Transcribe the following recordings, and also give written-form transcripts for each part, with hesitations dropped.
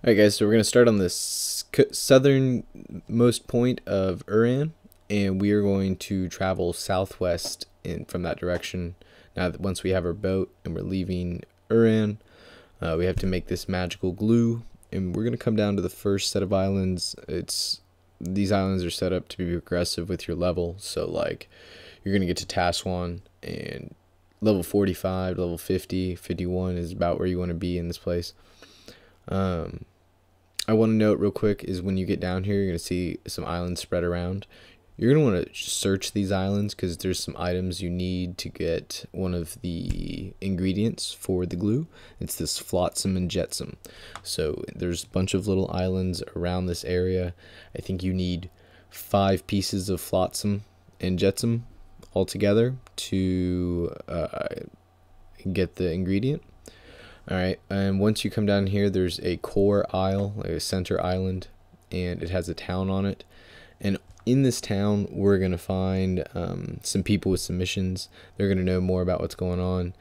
Alright guys, so we're going to start on the southernmost point of Uran, and we are going to travel southwest from that direction. Now that once we have our boat and we're leaving Uran, we have to make this magical glue, and we're going to come down to the first set of islands. These islands are set up to be progressive with your level, so like you're going to get to Taswan, and level 45, level 50, 51 is about where you want to be in this place. I want to note real quick is when you get down here, you're going to see some islands spread around. You're going to want to search these islands because there's some items you need to get one of the ingredients for the glue. It's this flotsam and jetsam. So there's a bunch of little islands around this area. I think you need 5 pieces of flotsam and jetsam altogether to get the ingredient. Alright, and once you come down here, there's a core isle, like a center island, and it has a town on it. And in this town, we're going to find some people with some missions. They're going to know more about what's going on.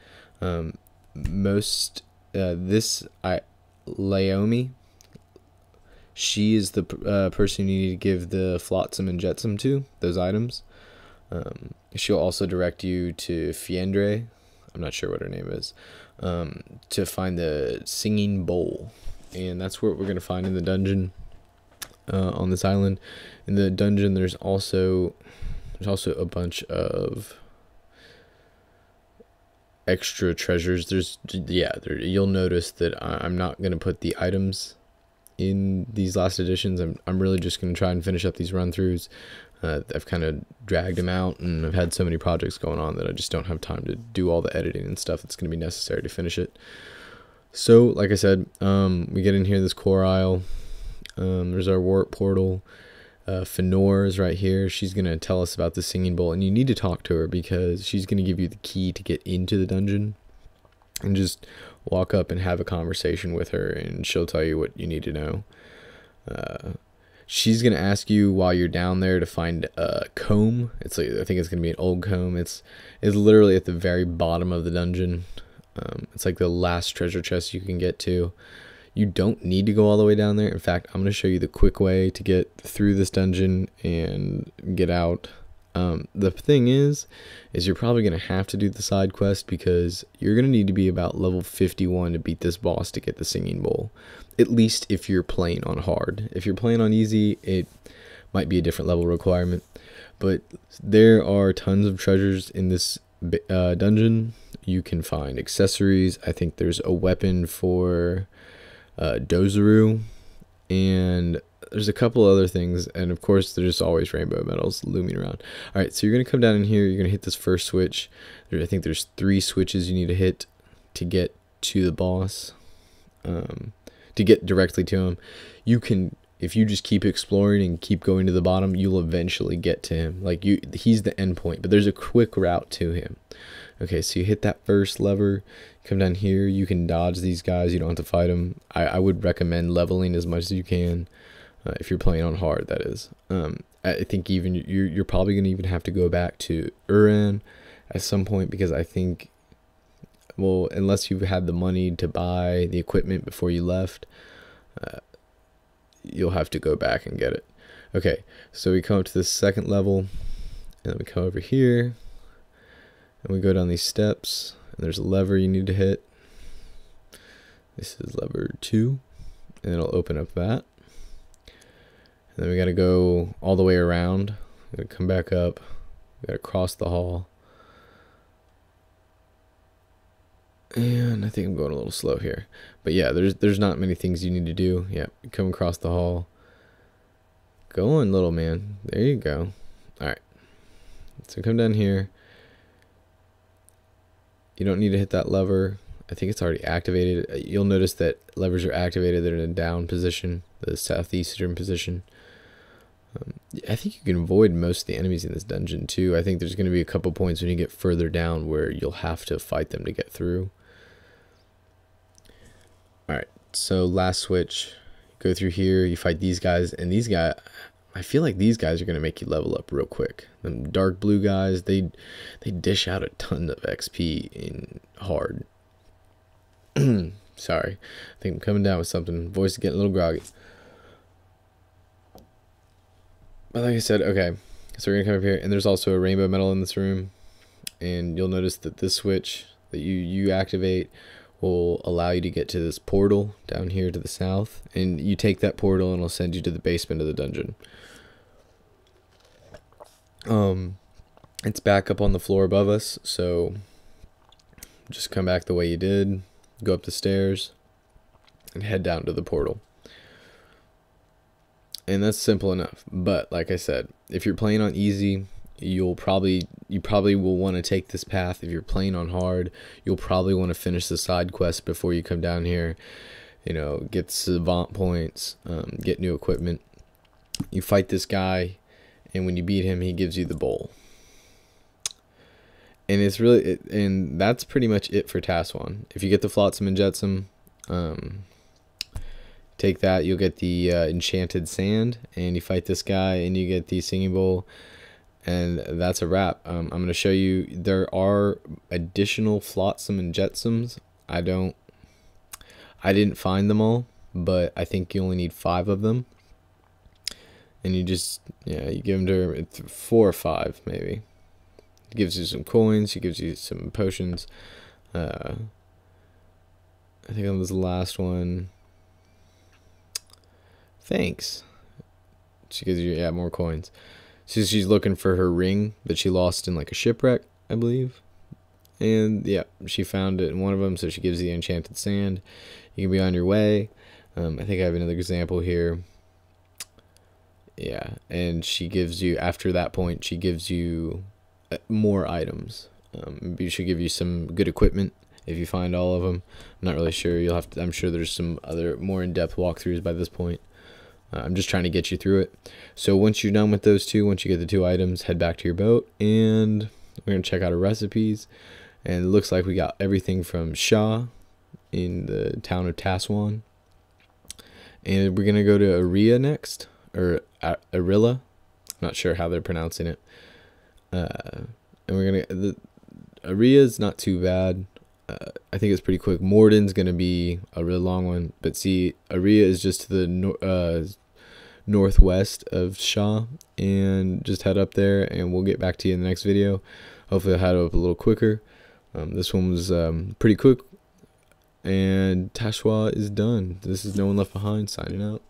Laomi, she is the person you need to give the flotsam and jetsam to, those items. She'll also direct you to Fiendre, I'm not sure what her name is, to find the singing bowl, and that's what we're going to find in the dungeon on this island. In the dungeon there's also a bunch of extra treasures. You'll notice that I'm not going to put the items in these last editions. I'm really just going to try and finish up these run-throughs. I've kind of dragged them out, and I've had so many projects going on that I just don't have time to do all the editing and stuff that's going to be necessary to finish it. So, like I said, we get in here, this core isle. There's our warp portal. Fenor is right here. She's going to tell us about the singing bowl, and you need to talk to her because she's going to give you the key to get into the dungeon. And just walk up and have a conversation with her, and she'll tell you what you need to know. She's going to ask you while you're down there to find a comb. I think it's going to be an old comb. It's literally at the very bottom of the dungeon. It's like the last treasure chest you can get to. You don't need to go all the way down there. In fact, I'm going to show you the quick way to get through this dungeon and get out. The thing is you're probably going to have to do the side quest because you're going to need to be about level 51 to beat this boss to get the singing bowl. At least if you're playing on hard. If you're playing on easy, it might be a different level requirement. But there are tons of treasures in this dungeon. You can find accessories. I think there's a weapon for Dozaru, and there's a couple other things, and of course there's always rainbow medals looming around. Alright, so you're going to come down in here, you're going to hit this first switch. I think there's 3 switches you need to hit to get to the boss, to get directly to him. You can, if you just keep exploring and keep going to the bottom, you'll eventually get to him. Like, he's the end point, but there's a quick route to him. Okay, so you hit that first lever, come down here, you can dodge these guys, you don't have to fight them. I would recommend leveling as much as you can. If you're playing on hard, that is. I think even you're probably going to even have to go back to Uran at some point, because I think, well, unless you've had the money to buy the equipment before you left, you'll have to go back and get it. Okay, so we come up to the second level, and then we come over here, and we go down these steps, and there's a lever you need to hit. This is lever 2, and it'll open up that. And then we got to go all the way around. We got to come back up. We got to cross the hall. And I think I'm going a little slow here. But yeah, there's not many things you need to do. Yeah, come across the hall. Go on, little man. There you go. Alright. So come down here. You don't need to hit that lever. I think it's already activated. You'll notice that levers are activated. They're in a down position, the southeastern position. I think you can avoid most of the enemies in this dungeon too. I think there's going to be a couple points when you get further down where you'll have to fight them to get through. Alright, so last switch. Go through here, you fight these guys, and these guys, I feel like these guys are going to make you level up real quick. Them dark blue guys, they dish out a ton of XP in hard. Sorry, I think I'm coming down with something. Voice is getting a little groggy. But like I said, okay, so we're gonna come up here, and there's also a rainbow medal in this room, and you'll notice that this switch that you activate will allow you to get to this portal down here to the south, and you take that portal and it'll send you to the basement of the dungeon. It's back up on the floor above us, so just come back the way you did, go up the stairs, and head down to the portal. And that's simple enough. But like I said, if you're playing on easy, you probably will want to take this path. If you're playing on hard, you'll probably want to finish the side quest before you come down here. You know, get savant points, get new equipment. You fight this guy, and when you beat him, he gives you the bowl. And it's really, and that's pretty much it for Taswan. If you get the Flotsam and Jetsam, take that, you'll get the enchanted sand, and you fight this guy, and you get the singing bowl, and that's a wrap. I'm going to show you, there are additional Flotsam and Jetsams. I didn't find them all, but I think you only need 5 of them. And you just, yeah, you give them to her, 4 or 5 maybe. It gives you some coins, it gives you some potions. I think that was the last one. Thanks. She gives you, yeah, more coins. So she's looking for her ring that she lost in like a shipwreck, I believe. And yeah, she found it in one of them, so she gives you the enchanted sand. You can be on your way. I think I have another example here. Yeah, and she gives you, after that point, she gives you more items. Maybe she'll give you some good equipment if you find all of them. I'm not really sure. You'll have to, I'm sure there's some other more in-depth walkthroughs by this point. I'm just trying to get you through it. So once you're done with those two, once you get the 2 items, head back to your boat, and we're going to check out our recipes. And it looks like we got everything from Tscha in the town of Taswan. And we're going to go to Aria next, or Arilla. I'm not sure how they're pronouncing it. And we're going to, Aria's not too bad. I think it's pretty quick. Morden's going to be a really long one. But see, Aria is just to the northwest of Tscha. And just head up there, and we'll get back to you in the next video. Hopefully I'll head up a little quicker. This one was pretty quick. And Taswan is done. This is No One Left Behind, signing out.